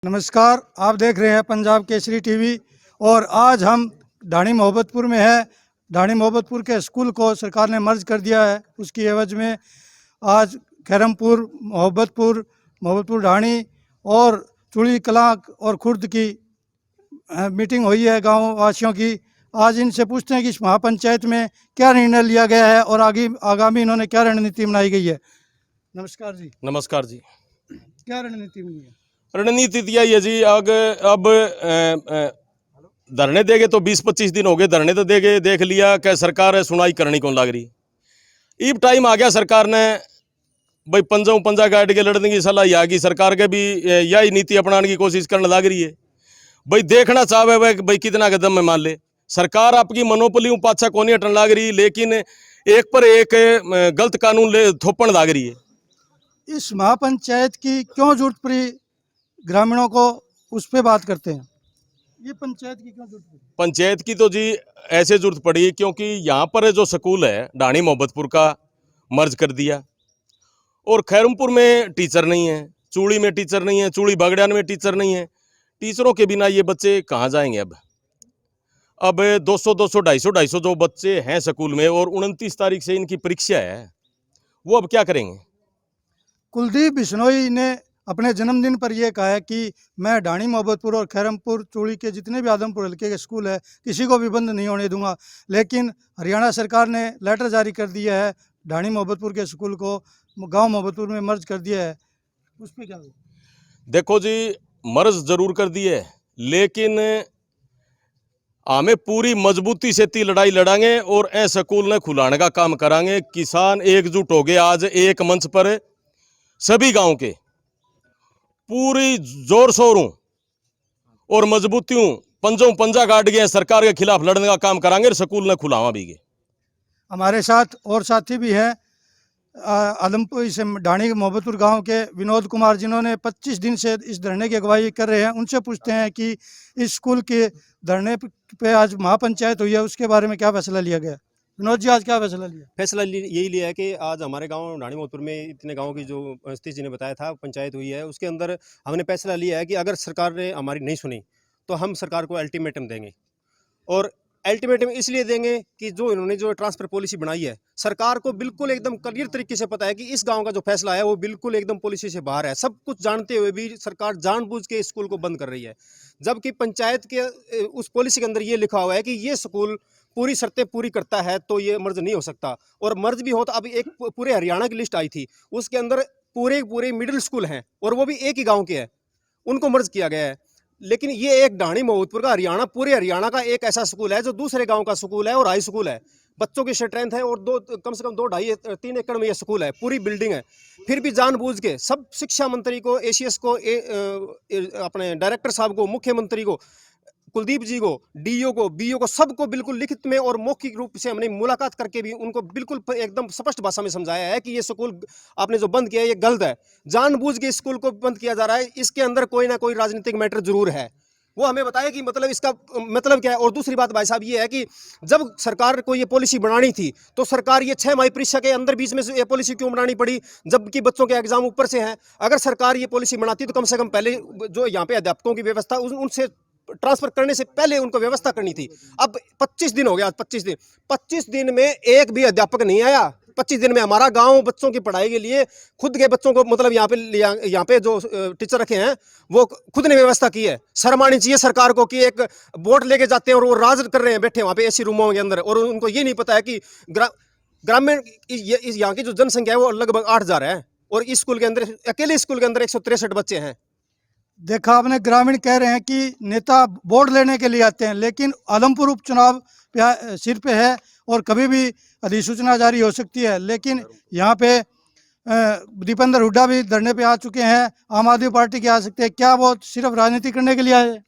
नमस्कार, आप देख रहे हैं पंजाब केसरी टीवी। और आज हम ढाणी मोहब्बतपुर में है। ढाणी मोहब्बतपुर के स्कूल को सरकार ने मर्ज कर दिया है। उसकी एवज में आज खैरमपुर, मोहब्बतपुर ढाणी और चुड़ी कलां और खुर्द की मीटिंग हुई है गाँव वासियों की। आज इनसे पूछते हैं कि इस महापंचायत में क्या निर्णय लिया गया है और आगामी इन्होंने क्या रणनीति बनाई गई है। नमस्कार जी। नमस्कार जी। क्या रणनीति बनी है? रणनीति दिया है जी। अब धरने देगे तो 20-25 दिन हो गए धरने तो देगे, देख लिया कि सरकार सुनाई करनी कौन लग रही। इब टाइम आ गया सरकार ने भाई पंजा गाड़ के लड़ने की सलाह आ गई। सरकार के भी यही नीति अपनाने की कोशिश करने लग रही है। भाई देखना चाहे भाई कितना कदम में मान ले। सरकार आपकी मनोपली पाछा कोनी हटने लग रही, लेकिन एक पर एक गलत कानून थोपन लग रही है। इस महापंचायत की क्यों जरूरत पड़ी ग्रामीणों को, उस पर बात करते हैं। ये पंचायत की क्यों जरूरत पड़ी? पंचायत की तो जी ऐसे जरूरत पड़ी क्योंकि यहाँ पर जो स्कूल है ढाणी मोहब्बतपुर का मर्ज कर दिया, और खैरमपुर में टीचर नहीं है, चूड़ी में टीचर नहीं है, चूड़ी बागड़ियान में टीचर नहीं है। टीचरों के बिना ये बच्चे कहाँ जाएंगे। अब 200 250 जो बच्चे हैं स्कूल में, और 29 तारीख से इनकी परीक्षा है, वो अब क्या करेंगे। कुलदीप बिश्नोई ने अपने जन्मदिन पर यह कहा है कि मैं ढाणी मोहब्बतपुर और खैरमपुर चूड़ी के जितने भी आदमपुर हल्के के स्कूल है किसी को भी बंद नहीं होने दूंगा। लेकिन हरियाणा सरकार ने लेटर जारी कर दिया है, ढाणी मोहब्बतपुर के स्कूल को गांव मोहब्बतपुर में मर्ज कर दिया है। उस पर क्या हुआ? देखो जी, मर्ज जरूर कर दिए, लेकिन हमें पूरी मजबूती से ती लड़ाई लड़ांगे और ए स्कूल ने खुलाने का काम करांगे। किसान एकजुट हो गए आज एक मंच पर, सभी गांव के पूरी जोर शोरों और मजबूतियों पंजा गाड़ गए सरकार के खिलाफ लड़ने का काम करांगे और स्कूल ने खुलावा भी गए। हमारे साथ और साथी भी हैं आदमपुर से ढाणी मोहब्बतपुर गांव के विनोद कुमार, जिन्होंने 25 दिन से इस धरने की अगुवाई कर रहे हैं। उनसे पूछते हैं कि इस स्कूल के धरने पे आज महापंचायत हुई है, उसके बारे में क्या फैसला लिया गया। विनोद जी, आज क्या फैसला लिया? फैसला यही लिया है कि आज हमारे गांव ढाणी मोहब्बतपुर में इतने गांव की जो सतीश जी ने बताया था पंचायत हुई है, उसके अंदर हमने फैसला लिया है कि अगर सरकार ने हमारी नहीं सुनी तो हम सरकार को अल्टीमेटम देंगे। और अल्टीमेटम इसलिए देंगे कि जो इन्होंने जो ट्रांसफर पॉलिसी बनाई है, सरकार को बिल्कुल एकदम क्लियर तरीके से पता है कि इस गांव का जो फैसला है वो बिल्कुल एकदम पॉलिसी से बाहर है। सब कुछ जानते हुए भी सरकार जानबूझ के स्कूल को बंद कर रही है, जबकि पंचायत के उस पॉलिसी के अंदर ये लिखा हुआ है कि ये स्कूल पूरी शर्तें पूरी करता है तो ये मर्ज नहीं हो सकता। और मर्ज भी हो तो अब एक पूरे हरियाणा की लिस्ट आई थी, उसके अंदर पूरे मिडिल स्कूल हैं और वो भी एक ही गाँव के हैं, उनको मर्ज किया गया है। लेकिन ये एक ढाणी मोहब्बतपुर का पूरे हरियाणा का एक ऐसा स्कूल है जो दूसरे गांव का स्कूल है और हाई स्कूल है, बच्चों की स्ट्रेंथ है और कम से कम 2-2.5-3 एकड़ में ये स्कूल है, पूरी बिल्डिंग है। फिर भी जानबूझ के सब शिक्षा मंत्री को, एसीएस को, अपने डायरेक्टर साहब को, मुख्यमंत्री को, कुलदीप जी को, डीओ को, बीओ को, सबको बिल्कुल लिखित में और मौखिक रूप से हमने मुलाकात करके भी उनको बिल्कुल एकदम स्पष्ट भाषा में समझाया है कि ये स्कूल आपने जो बंद किया है ये गलत है। जानबूझ के स्कूल को बंद किया जा रहा है, इसके अंदर कोई ना कोई राजनीतिक मैटर जरूर है। वो हमें बताया कि मतलब इसका मतलब क्या है। और दूसरी बात भाई साहब ये है कि जब सरकार को ये पॉलिसी बनानी थी तो सरकार ये 6 माही परीक्षा के अंदर बीच में ये पॉलिसी क्यों बनानी पड़ी, जबकि बच्चों के एग्जाम ऊपर से हैं। अगर सरकार ये पॉलिसी बनाती तो कम से कम पहले जो यहाँ पे अध्यापकों की व्यवस्था उनसे ट्रांसफर करने से पहले उनको व्यवस्था करनी थी। अब 25 दिन हो गया, 25 दिन में एक भी अध्यापक नहीं आया। 25 दिन में हमारा गांव बच्चों की पढ़ाई के लिए खुद के बच्चों को मतलब यहाँ पे जो टीचर रखे हैं वो खुद ने व्यवस्था की है। शर्म आनी चाहिए सरकार को कि एक बोर्ड लेके जाते हैं और वो राज कर रहे हैं बैठे वहाँ पे एसी रूमों के अंदर, और उनको ये नहीं पता है कि ग्रामीण यहाँ की जो जनसंख्या है वो लगभग 8000 है और इस स्कूल के अंदर, अकेले स्कूल के अंदर 163 बच्चे हैं। देखा आपने, ग्रामीण कह रहे हैं कि नेता बोर्ड लेने के लिए आते हैं, लेकिन आदमपुर उपचुनाव सिर पे है और कभी भी अधिसूचना जारी हो सकती है। लेकिन यहाँ पे दीपेंद्र हुड्डा भी धरने पे आ चुके हैं, आम आदमी पार्टी के आ सकते हैं। क्या वो सिर्फ राजनीति करने के लिए आए?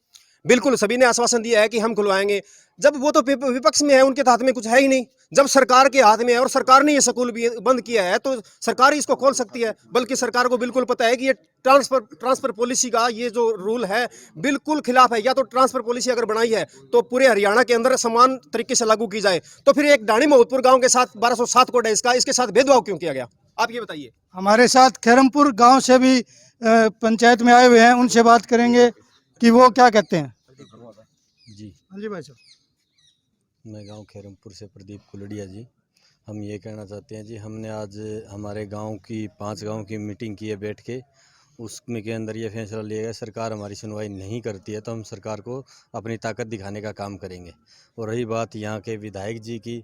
बिल्कुल, सभी ने आश्वासन दिया है कि हम खुलवाएंगे, जब वो तो विपक्ष में है, उनके हाथ में कुछ है ही नहीं। जब सरकार के हाथ में है और सरकार ने ये स्कूल भी बंद किया है तो सरकार ही इसको खोल सकती है। बल्कि सरकार को बिल्कुल पता है कि ये ट्रांसफर पॉलिसी का ये जो रूल है बिल्कुल खिलाफ है। या तो ट्रांसफर पॉलिसी अगर बनाई है तो पूरे हरियाणा के अंदर समान तरीके से लागू की जाए, तो फिर एक ढाणी मोहब्बतपुर गाँव के साथ 1207 कोड है इसके साथ भेदभाव क्यों किया गया, आप ये बताइए। हमारे साथ खैरमपुर गाँव से भी पंचायत में आए हुए हैं, उनसे बात करेंगे कि वो क्या कहते हैं। जी, हाँ जी भाई साहब। मैं गांव खैरमपुर से प्रदीप कुलड़िया जी। हम ये कहना चाहते हैं जी, हमने आज हमारे गांव की 5 गांव की मीटिंग की है बैठ के। उसमें के अंदर ये फैसला लिया गया, सरकार हमारी सुनवाई नहीं करती है तो हम सरकार को अपनी ताकत दिखाने का काम करेंगे। और रही बात यहाँ के विधायक जी की,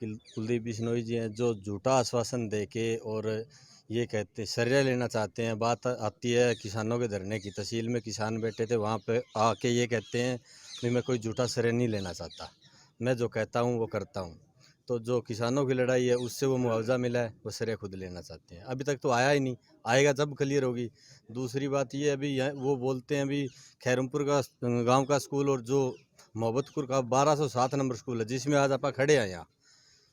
कि कुलदीप बिश्नोई जी हैं जो झूठा आश्वासन दे के और ये कहते श्रेय लेना चाहते हैं। बात आती है किसानों के धरने की, तहसील में किसान बैठे थे, वहाँ पे आके ये कहते हैं कि मैं कोई झूठा श्रेय नहीं लेना चाहता, मैं जो कहता हूँ वो करता हूँ। तो जो किसानों की लड़ाई है उससे वो मुआवजा मिला है, वो श्रेय खुद लेना चाहते हैं। अभी तक तो आया ही नहीं, आएगा जब क्लियर होगी। दूसरी बात ये अभी वो बोलते हैं अभी खैरमपुर का गांव का स्कूल और जो मोहब्बतपुर का 1207 नंबर स्कूल है जिसमें आज आप खड़े हैं यहाँ,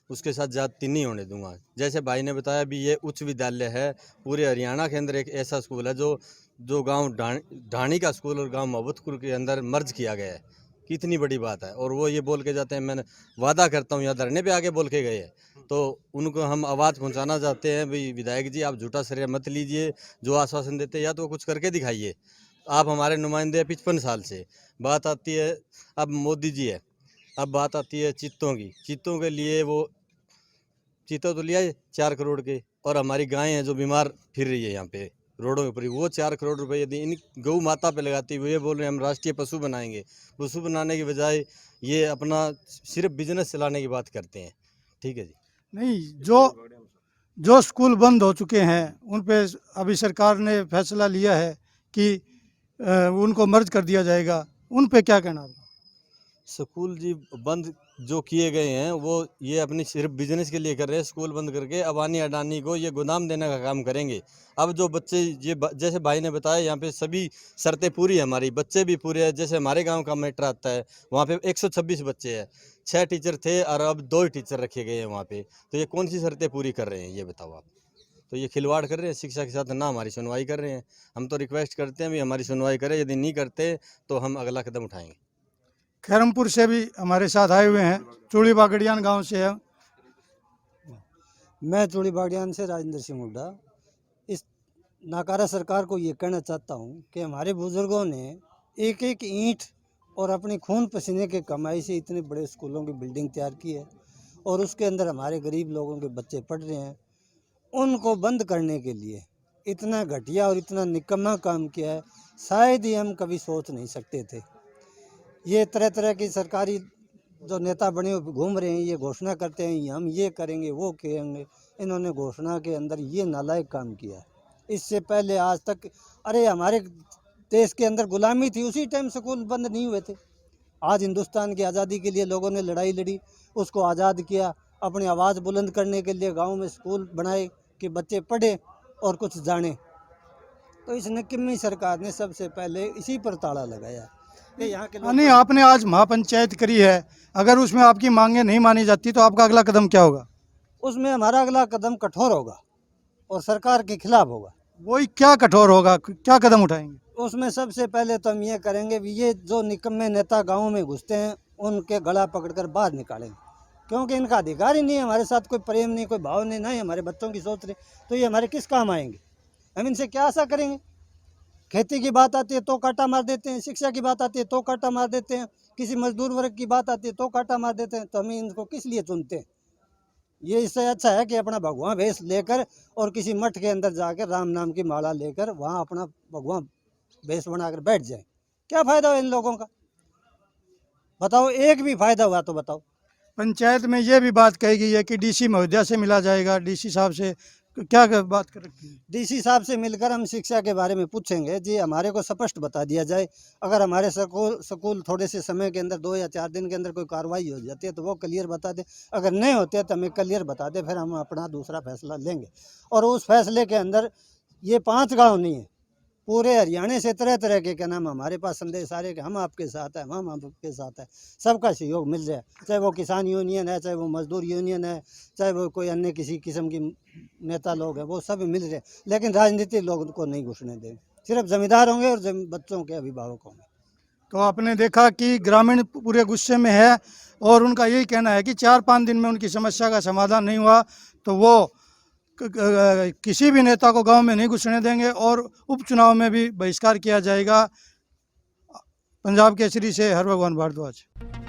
उसके साथ ज्यादती नहीं होने दूंगा। जैसे भाई ने बताया भी ये उच्च विद्यालय है, पूरे हरियाणा के अंदर एक ऐसा स्कूल है जो गांव ढाणी का स्कूल और गांव मोहब्बतपुर के अंदर मर्ज किया गया है। कितनी बड़ी बात है। और वो ये बोल के जाते हैं, मैंने वादा करता हूँ, यहाँ धरने पे आके बोल के गए हैं। तो उनको हम आवाज़ पहुँचाना चाहते हैं भाई विधायक जी, आप झूठा श्रेय मत लीजिए। जो आश्वासन देते हैं या तो वो कुछ करके दिखाइए। आप हमारे नुमाइंदे हैं 55 साल से। बात आती है अब मोदी जी है, अब बात आती है चित्तों की। चित्तों के लिए वो चीता तो लिया है 4 करोड़ के, और हमारी गायें हैं जो बीमार फिर रही है यहाँ पे रोडों के ऊपर, वो 4 करोड़ रुपए यदि इन गौ माता पे लगाती, वो ये बोल रहे हैं हम राष्ट्रीय पशु बनाएंगे। पशु बनाने की बजाय ये अपना सिर्फ बिजनेस चलाने की बात करते हैं। ठीक है जी। नहीं, जो स्कूल बंद हो चुके हैं उन पे अभी सरकार ने फैसला लिया है कि उनको मर्ज कर दिया जाएगा, उन पे क्या कहना है? स्कूल जी बंद जो किए गए हैं वो ये अपनी सिर्फ बिजनेस के लिए कर रहे हैं। स्कूल बंद करके अबानी अडानी को ये गोदाम देने का काम करेंगे। अब जो बच्चे जैसे भाई ने बताया, यहाँ पे सभी शर्तें पूरी है, हमारी बच्चे भी पूरे हैं। जैसे हमारे गांव का मैटर आता है, वहाँ पे 126 बच्चे हैं, 6 टीचर थे और अब 2 ही टीचर रखे गए हैं वहाँ पे। तो ये कौन सी शर्तें पूरी कर रहे हैं ये बताओ आप। तो ये खिलवाड़ कर रहे हैं शिक्षा के साथ, ना हमारी सुनवाई कर रहे हैं। हम तो रिक्वेस्ट करते हैं भी हमारी सुनवाई करें, यदि नहीं करते तो हम अगला कदम उठाएंगे। खैरमपुर से भी हमारे साथ आए हुए हैं, चूड़ी बागड़ियान गांव से है। मैं चूड़ी बागड़ियान से राजेंद्र सिंह हुड्डा। इस नाकारा सरकार को ये कहना चाहता हूँ कि हमारे बुजुर्गों ने एक एक ईंट और अपने खून पसीने के कमाई से इतने बड़े स्कूलों की बिल्डिंग तैयार की है, और उसके अंदर हमारे गरीब लोगों के बच्चे पढ़ रहे हैं। उनको बंद करने के लिए इतना घटिया और इतना निकम्मा काम किया है, शायद ही हम कभी सोच नहीं सकते थे। ये तरह तरह की सरकारी जो नेता बने हुए घूम रहे हैं, ये घोषणा करते हैं हम ये करेंगे वो करेंगे। इन्होंने घोषणा के अंदर ये नालायक काम किया है। इससे पहले आज तक, अरे हमारे देश के अंदर गुलामी थी, उसी टाइम स्कूल बंद नहीं हुए थे। आज हिंदुस्तान की आज़ादी के लिए लोगों ने लड़ाई लड़ी, उसको आज़ाद किया। अपनी आवाज़ बुलंद करने के लिए गाँव में स्कूल बनाए कि बच्चे पढ़े और कुछ जाने। तो इस निकम्मी सरकार ने सबसे पहले इसी पर ताला लगाया कि यहाँ के नहीं, आपने आज महापंचायत करी है, अगर उसमें आपकी मांगें नहीं मानी जाती तो आपका अगला कदम क्या होगा? उसमें हमारा अगला कदम कठोर होगा और सरकार के खिलाफ होगा। वही क्या कठोर होगा, क्या कदम उठाएंगे? उसमें सबसे पहले तो हम ये करेंगे भी ये जो निकम्मे नेता गाँव में घुसते हैं उनके गला पकड़कर बाहर निकालेंगे, क्योंकि इनका अधिकार ही नहीं है। हमारे साथ कोई प्रेम नहीं, कोई भाव नहीं, ना ही हमारे बच्चों की सोच रहे, तो ये हमारे किस काम आएंगे? हम इनसे क्या आशा करेंगे? खेती की बात आती है तो कांटा मार देते हैं, शिक्षा की बात आती है तो कांटा मार देते हैं, किसी मजदूर वर्ग की बात आती है तो कांटा मार देते हैं। तो हम इनको किस लिए चुनते हैं? ये इससे अच्छा है कि अपना भगवान भेष लेकर और किसी मठ के अंदर जाकर राम नाम की माला लेकर वहाँ अपना भगवान भेष बनाकर बैठ जाए। क्या फ़ायदा हो इन लोगों का? बताओ, एक भी फ़ायदा हुआ तो बताओ। पंचायत में ये भी बात कही गई है कि डीसी महोदया से मिला जाएगा, डीसी साहब से क्या बात कर रखी है? डीसी साहब से मिलकर हम शिक्षा के बारे में पूछेंगे जी, हमारे को स्पष्ट बता दिया जाए। अगर हमारे स्कूल थोड़े से समय के अंदर 2 या 4 दिन के अंदर कोई कार्रवाई हो जाती है तो वो क्लियर बता दे, अगर नहीं होते है तो हमें क्लियर बता दे, फिर हम अपना दूसरा फैसला लेंगे। और उस फैसले के अंदर ये 5 गाँव नहीं है, पूरे हरियाणा से तरह तरह के क्या नाम हमारे पास संदेश आ रहे कि हम आपके साथ हैं, हम आपके साथ हैं। सबका सहयोग मिल रहा है, चाहे वो किसान यूनियन है, चाहे वो मजदूर यूनियन है, चाहे वो कोई अन्य किसी किस्म की नेता लोग हैं, वो सब मिल रहे हैं। लेकिन राजनीतिक लोग को नहीं घुसने देंगे, सिर्फ जमींदार होंगे और बच्चों के अभिभावक होंगे। तो आपने देखा कि ग्रामीण पूरे गुस्से में है और उनका यही कहना है कि 4-5 दिन में उनकी समस्या का समाधान नहीं हुआ तो वो किसी भी नेता को गांव में नहीं घुसने देंगे और उपचुनाव में भी बहिष्कार किया जाएगा। पंजाब केसरी से हर भगवान भारद्वाज।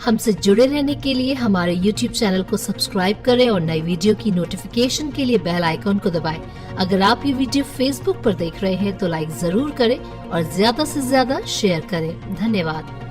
हमसे जुड़े रहने के लिए हमारे YouTube चैनल को सब्सक्राइब करें और नई वीडियो की नोटिफिकेशन के लिए बेल आइकॉन को दबाएं। अगर आप ये वीडियो Facebook पर देख रहे हैं तो लाइक जरूर करें और ज्यादा से ज्यादा शेयर करें। धन्यवाद।